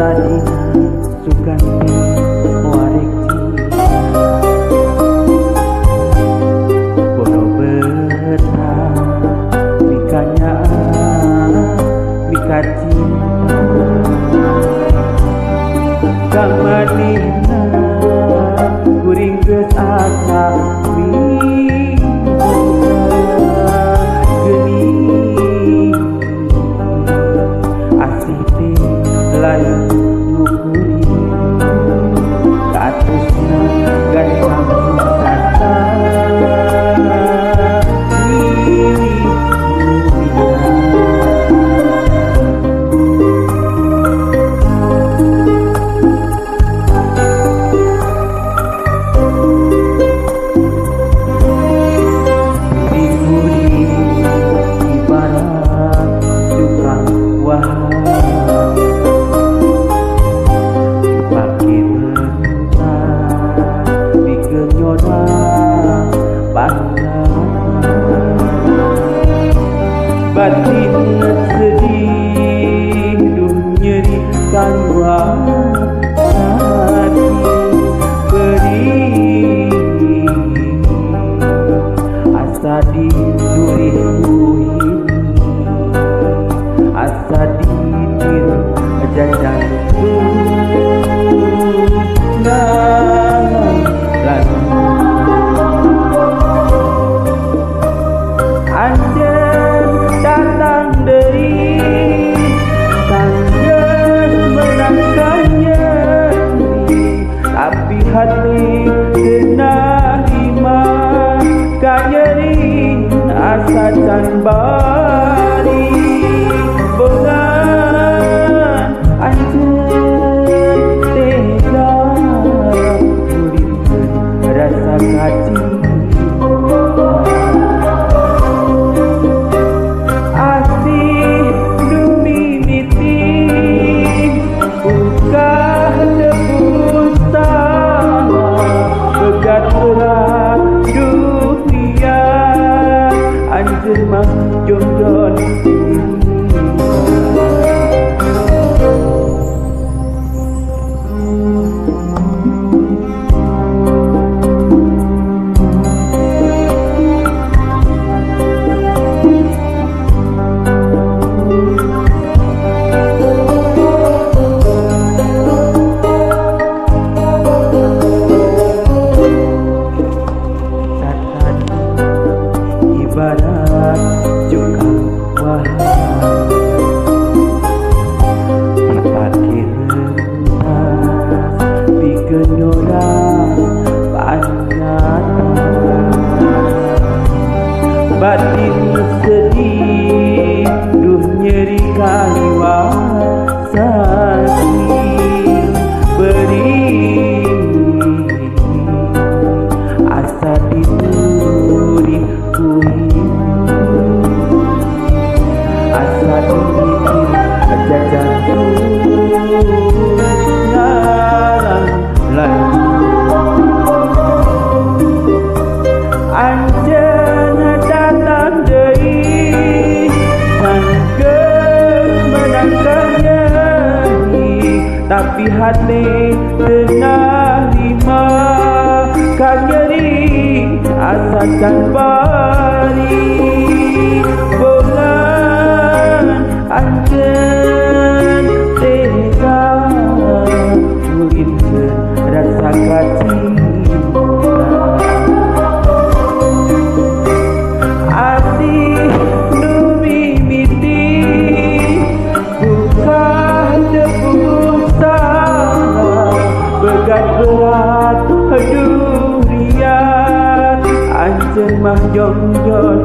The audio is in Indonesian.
tadi sugandi muareki boro berta mikanya mikaci kamadina kuring geus asa batin sedih duh nyeri kanwa hati perih asa diduri ini asa didir jajan hati kena lima kanyeri asa can bari bengan anjeun tega uripkeun rasa kaci asih nu mimiti buka berat dunia anjir mah jodoh ibarat juga wahai dipake rentas pikeun orang panyata batin sedih duh nyeri kaliwa sakit perih asa dituri asa dididir jajan ngarang lalu anjeun datang deui sanggeus menangkan nyeri tapi hati tenang lima kan nyeri asa can bari bengan anjeun tega uripkeun rasa kaci asih nu mimiti buka tepung salah begat berat durian anjeun mah jongjon